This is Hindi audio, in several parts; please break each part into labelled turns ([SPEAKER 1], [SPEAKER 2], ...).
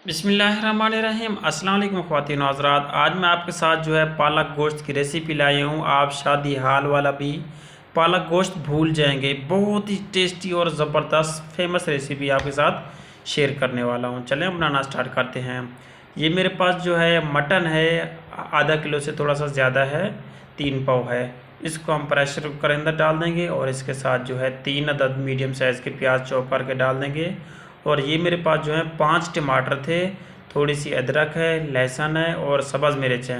[SPEAKER 1] बिस्मिल्लाहिर्रहमानिर्रहीम। अस्सलाम वालेकुम ख़वातीन और हज़रात। आज मैं आपके साथ पालक गोश्त की रेसिपी लाई हूँ। आप शादी हाल वाला भी पालक गोश्त भूल जाएंगे। बहुत ही टेस्टी और ज़बरदस्त फेमस रेसिपी आपके साथ शेयर करने वाला हूँ। चलें बनाना स्टार्ट करते हैं। ये मेरे पास मटन है, आधा किलो से थोड़ा सा ज़्यादा है, 3 पाव है। इसको हम प्रेशर कुकर के अंदर डाल देंगे और इसके साथ 3 अदद मीडियम साइज़ के प्याज चॉप करके डाल देंगे। और ये मेरे पास 5 टमाटर थे, थोड़ी सी अदरक है, लहसुन है और सब्ज़ मिर्च है।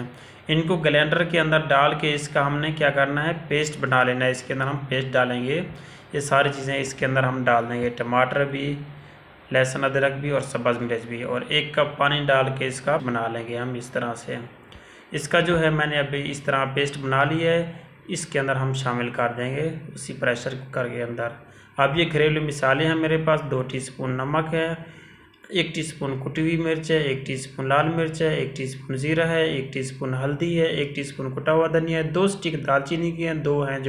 [SPEAKER 1] इनको ग्राइंडर के अंदर डाल के इसका हमने क्या करना है, पेस्ट बना लेना है। इसके अंदर हम पेस्ट डालेंगे, ये सारी चीज़ें इसके अंदर हम डाल देंगे, टमाटर भी, लहसुन अदरक भी और सब्ज़ मिर्च भी। और 1 कप पानी डाल के इसका बना लेंगे हम इस तरह से। इसका मैंने अभी इस तरह पेस्ट बना लिया है, इसके अंदर हम शामिल कर देंगे उसी प्रेशर कुकर के अंदर। अब ये घरेलू मिसाले हैं मेरे पास। 2 टीस्पून नमक है, 1 टीस्पून कुटी हुई मिर्च है, 1 टीस्पून लाल मिर्च है, 1 टीस्पून ज़ीरा है, 1 टीस्पून हल्दी है, 1 टीस्पून कुटा हुआ धनिया है, 2 स्टिक दालचीनी की हैं, 2 हैं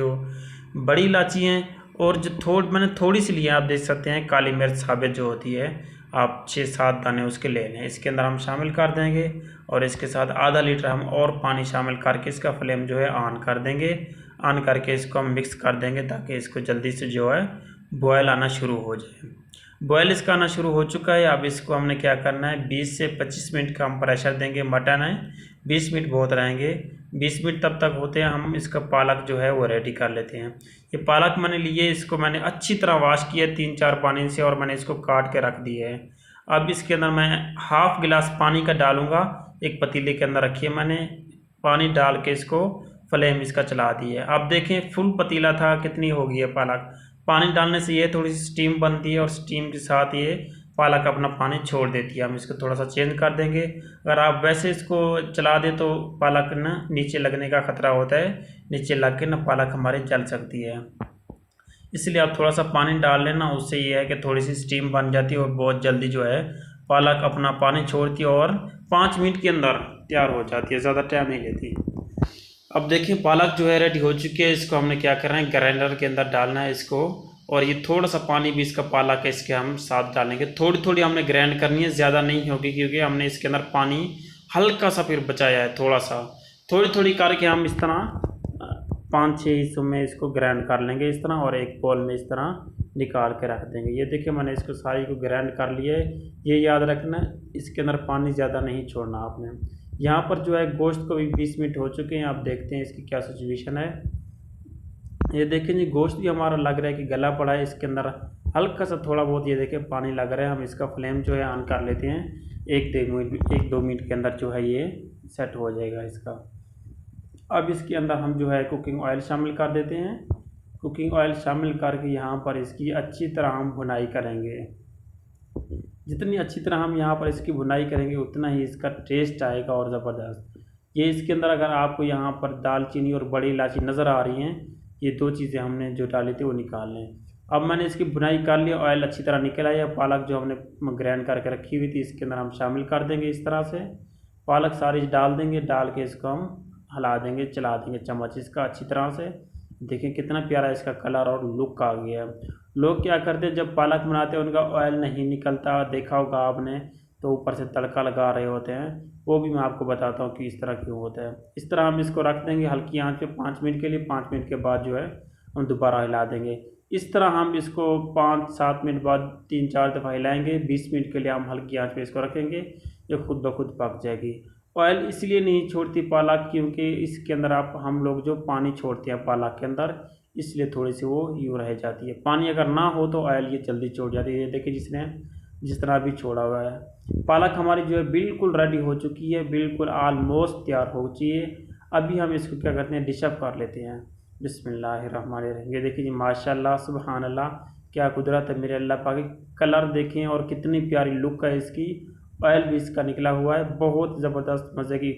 [SPEAKER 1] बड़ी इलायची हैं। और मैंने थोड़ी सी ली है, आप देख सकते हैं, काली मिर्च साबित होती है, आप 6-7 दाने उसके ले लें। इसके अंदर हम शामिल कर देंगे और इसके साथ आधा लीटर हम और पानी शामिल करके इसका फ्लेम ऑन कर देंगे। ऑन करके इसको हम मिक्स कर देंगे ताकि इसको जल्दी से बॉयल आना शुरू हो जाए। बॉयल इसका आना शुरू हो चुका है। अब इसको हमने क्या करना है, 20 से 25 मिनट का हम प्रेशर देंगे। मटन है, 20 मिनट बहुत रहेंगे। 20 मिनट तब तक होते हैं, हम इसका पालक वो रेडी कर लेते हैं। ये पालक मैंने लिए, इसको मैंने अच्छी तरह वॉश किया 3-4 पानी से और मैंने इसको काट के रख दिया है। अब इसके अंदर मैं हाफ गिलास पानी का डालूंगा। एक पतीले के अंदर रखिए, मैंने पानी डाल के इसको फ्लेम इसका चला दी है। अब देखें, फुल पतीला था, कितनी हो गई है पालक। पानी डालने से ये थोड़ी सी स्टीम बनती है और स्टीम के साथ ये पालक अपना पानी छोड़ देती है। हम इसको थोड़ा सा चेंज कर देंगे। अगर आप वैसे इसको चला दें तो पालक नीचे लगने का खतरा होता है, नीचे लग के पालक हमारी जल सकती है। इसलिए आप थोड़ा सा पानी डाल लेना, उससे ये है कि थोड़ी सी स्टीम बन जाती है और बहुत जल्दी पालक अपना पानी छोड़ती है और 5 मिनट के अंदर तैयार हो जाती है, ज़्यादा टाइम नहीं लेती। अब देखिए पालक रेडी हो चुकी है। इसको हमने क्या करना है, ग्राइंडर के अंदर डालना है इसको। और ये थोड़ा सा पानी भी इसका पालक है, इसके हम साथ डालेंगे। थोड़ी थोड़ी हमने ग्राइंड करनी है, ज़्यादा नहीं होगी, क्योंकि हमने इसके अंदर पानी हल्का सा फिर बचाया है। थोड़ा सा थोड़ी थोड़ी करके हम इस तरह 5-6 हिस्सों में इसको ग्राइंड कर लेंगे इस तरह, और एक बॉल में इस तरह निकाल के रख देंगे। ये देखिए मैंने इसको सारी को ग्राइंड कर लिया है। ये याद रखना, इसके अंदर पानी ज़्यादा नहीं छोड़ना आपने। यहाँ पर गोश्त को भी 20 मिनट हो चुके हैं। आप देखते हैं इसकी क्या सिचुएशन है। ये देखें जी, गोश्त भी हमारा लग रहा है कि गला पड़ा है। इसके अंदर हल्का सा थोड़ा बहुत ये देखिए पानी लग रहा है। हम इसका फ्लेम ऑन कर लेते हैं। 1-2 मिनट के अंदर ये सेट हो जाएगा इसका। अब इसके अंदर हम कुकिंग ऑयल शामिल कर देते हैं। कुकिंग ऑयल शामिल करके यहाँ पर इसकी अच्छी तरह हम भुनाई करेंगे। जितनी अच्छी तरह हम यहाँ पर इसकी भुनाई करेंगे उतना ही इसका टेस्ट आएगा और ज़बरदस्त। ये इसके अंदर अगर आपको यहाँ पर दालचीनी और बड़ी इलायची नज़र आ रही हैं, ये 2 चीज़ें हमने डाली थी वो निकाल लें। अब मैंने इसकी भुनाई कर लिया, ऑयल अच्छी तरह निकल आया। पालक हमने ग्राइंड करके रखी हुई थी इसके अंदर हम शामिल कर देंगे। इस तरह से पालक सारी डाल देंगे, डाल के इसको हम हिला देंगे, चला देंगे चम्मच इसका अच्छी तरह से। देखिए कितना प्यारा इसका कलर और लुक आ गया है। लोग क्या करते हैं, जब पालक बनाते हैं उनका ऑयल नहीं निकलता, देखा होगा आपने, तो ऊपर से तड़का लगा रहे होते हैं। वो भी मैं आपको बताता हूँ कि इस तरह क्यों होता है। इस तरह हम इसको रख देंगे हल्की आंच पे 5 मिनट के लिए। 5 मिनट के बाद हम दोबारा हिला देंगे। इस तरह हम इसको 5-7 मिनट बाद 3-4 दफ़ा हिलाएंगे। 20 मिनट के लिए हम हल्की आंच पे इसको रखेंगे, ये खुद ब खुद पक जाएगी। ऑयल इसलिए नहीं छोड़ती पालक, क्योंकि इसके अंदर हम लोग पानी छोड़ते हैं पालक के अंदर, इसलिए थोड़ी सी वो यूँ रह जाती है। पानी अगर ना हो तो ऑयल ये जल्दी छोड़ जाती है। ये देखिए जिस तरह अभी छोड़ा हुआ है। पालक हमारी बिल्कुल रेडी हो चुकी है, बिल्कुल ऑलमोस्ट तैयार हो चुकी है। अभी हम इसको क्या करते हैं, डिश अप कर लेते हैं। बिस्मिल्लाहिर्रहमानिर्रहीम। ये देखिए जी, माशाल्लाह सुबहान अल्लाह, क्या कुदरत है मेरे अल्लाह पाक। कलर देखें और कितनी प्यारी लुक है इसकी। ऑयल भी इसका निकला हुआ है, बहुत ज़बरदस्त मज़े की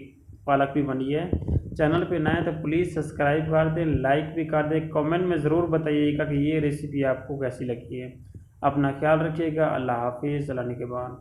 [SPEAKER 1] पालक भी बनी है। चैनल पे नए तो प्लीज़ सब्सक्राइब कर दें, लाइक भी कर दें। कमेंट में ज़रूर बताइएगा कि ये रेसिपी आपको कैसी लगी है। अपना ख्याल रखिएगा। अल्लाह हाफिज़। अल्लाह निगहबान।